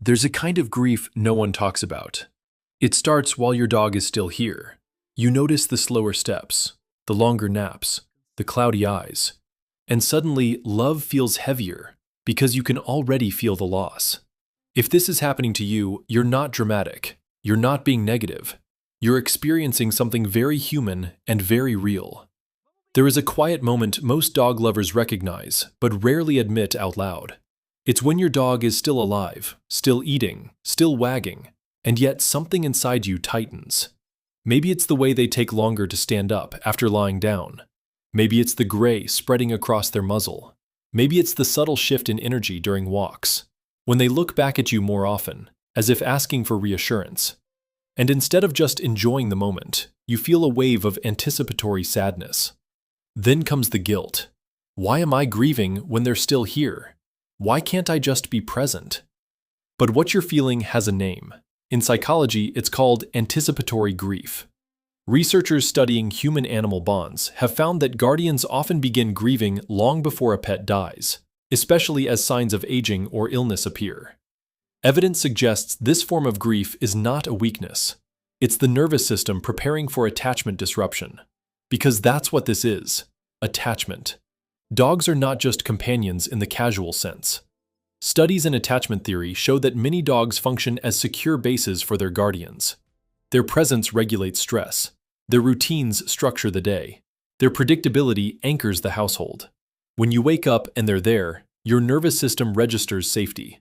There's a kind of grief no one talks about. It starts while your dog is still here. You notice the slower steps, the longer naps, the cloudy eyes, and suddenly love feels heavier because you can already feel the loss. If this is happening to you, you're not dramatic. You're not being negative. You're experiencing something very human and very real. There is a quiet moment most dog lovers recognize, but rarely admit out loud. It's when your dog is still alive, still eating, still wagging, and yet something inside you tightens. Maybe it's the way they take longer to stand up after lying down. Maybe it's the gray spreading across their muzzle. Maybe it's the subtle shift in energy during walks, when they look back at you more often, as if asking for reassurance. And instead of just enjoying the moment, you feel a wave of anticipatory sadness. Then comes the guilt. Why am I grieving when they're still here? Why can't I just be present? But what you're feeling has a name. In psychology, it's called anticipatory grief. Researchers studying human-animal bonds have found that guardians often begin grieving long before a pet dies, especially as signs of aging or illness appear. Evidence suggests this form of grief is not a weakness. It's the nervous system preparing for attachment disruption. Because that's what this is, attachment. Dogs are not just companions in the casual sense. Studies in attachment theory show that many dogs function as secure bases for their guardians. Their presence regulates stress. Their routines structure the day. Their predictability anchors the household. When you wake up and they're there, your nervous system registers safety.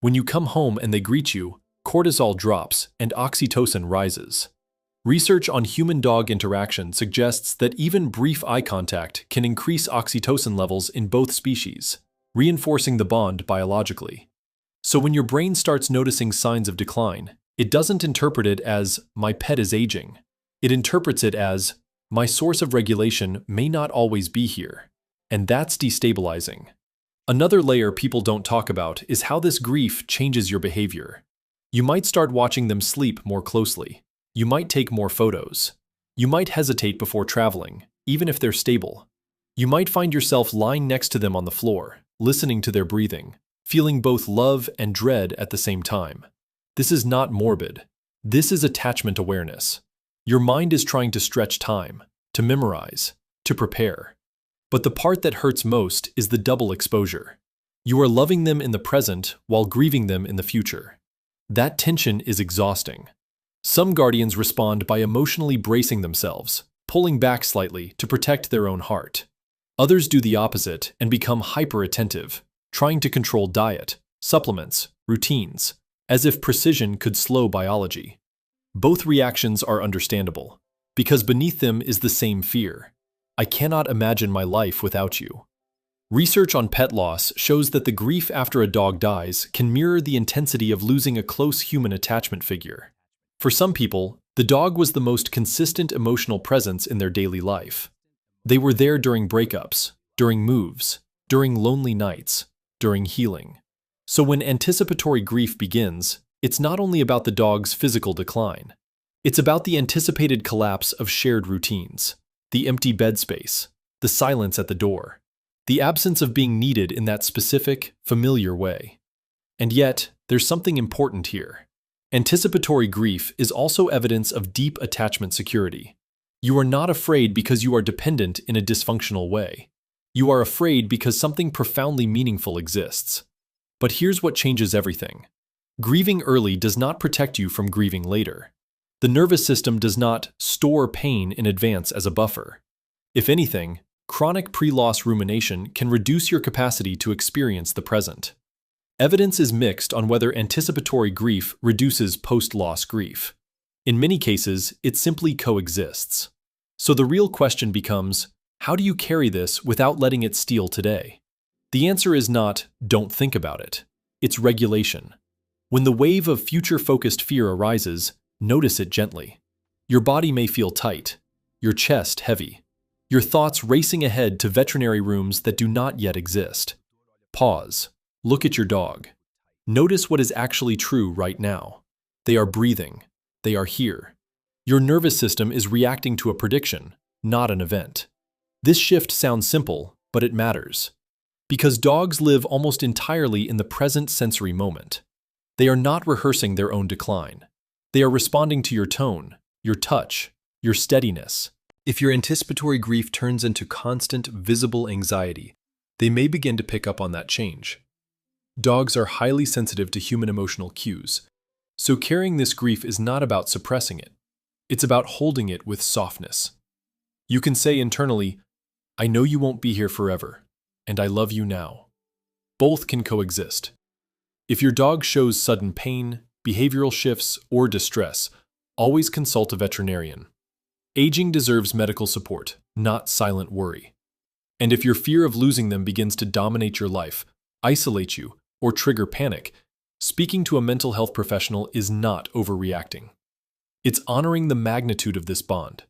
When you come home and they greet you, cortisol drops and oxytocin rises. Research on human-dog interaction suggests that even brief eye contact can increase oxytocin levels in both species, reinforcing the bond biologically. So when your brain starts noticing signs of decline, it doesn't interpret it as, "my pet is aging." It interprets it as, "my source of regulation may not always be here." And that's destabilizing. Another layer people don't talk about is how this grief changes your behavior. You might start watching them sleep more closely. You might take more photos. You might hesitate before traveling, even if they're stable. You might find yourself lying next to them on the floor, listening to their breathing, feeling both love and dread at the same time. This is not morbid. This is attachment awareness. Your mind is trying to stretch time, to memorize, to prepare. But the part that hurts most is the double exposure. You are loving them in the present while grieving them in the future. That tension is exhausting. Some guardians respond by emotionally bracing themselves, pulling back slightly to protect their own heart. Others do the opposite and become hyper-attentive, trying to control diet, supplements, routines, as if precision could slow biology. Both reactions are understandable, because beneath them is the same fear. I cannot imagine my life without you. Research on pet loss shows that the grief after a dog dies can mirror the intensity of losing a close human attachment figure. For some people, the dog was the most consistent emotional presence in their daily life. They were there during breakups, during moves, during lonely nights, during healing. So when anticipatory grief begins, it's not only about the dog's physical decline. It's about the anticipated collapse of shared routines, the empty bed space, the silence at the door, the absence of being needed in that specific, familiar way. And yet, there's something important here. Anticipatory grief is also evidence of deep attachment security. You are not afraid because you are dependent in a dysfunctional way. You are afraid because something profoundly meaningful exists. But here's what changes everything. Grieving early does not protect you from grieving later. The nervous system does not store pain in advance as a buffer. If anything, chronic pre-loss rumination can reduce your capacity to experience the present. Evidence is mixed on whether anticipatory grief reduces post-loss grief. In many cases, it simply coexists. So the real question becomes, how do you carry this without letting it steal today? The answer is not, don't think about it. It's regulation. When the wave of future-focused fear arises, notice it gently. Your body may feel tight, your chest heavy, your thoughts racing ahead to veterinary rooms that do not yet exist. Pause. Look at your dog. Notice what is actually true right now. They are breathing. They are here. Your nervous system is reacting to a prediction, not an event. This shift sounds simple, but it matters. Because dogs live almost entirely in the present sensory moment. They are not rehearsing their own decline. They are responding to your tone, your touch, your steadiness. If your anticipatory grief turns into constant, visible anxiety, they may begin to pick up on that change. Dogs are highly sensitive to human emotional cues, so carrying this grief is not about suppressing it. It's about holding it with softness. You can say internally, "I know you won't be here forever, and I love you now." Both can coexist. If your dog shows sudden pain, behavioral shifts, or distress, always consult a veterinarian. Aging deserves medical support, not silent worry. And if your fear of losing them begins to dominate your life, isolate you, or trigger panic, speaking to a mental health professional is not overreacting. It's honoring the magnitude of this bond.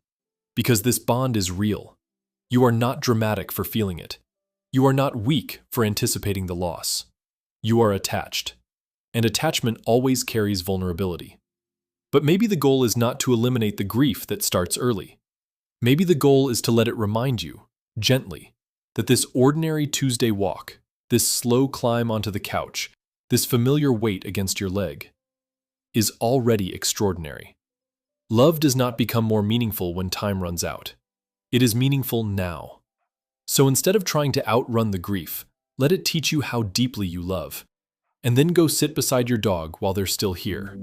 Because this bond is real. You are not dramatic for feeling it. You are not weak for anticipating the loss. You are attached. And attachment always carries vulnerability. But maybe the goal is not to eliminate the grief that starts early. Maybe the goal is to let it remind you, gently, that this ordinary Tuesday walk, this slow climb onto the couch, this familiar weight against your leg, is already extraordinary. Love does not become more meaningful when time runs out. It is meaningful now. So instead of trying to outrun the grief, let it teach you how deeply you love. And then go sit beside your dog while they're still here.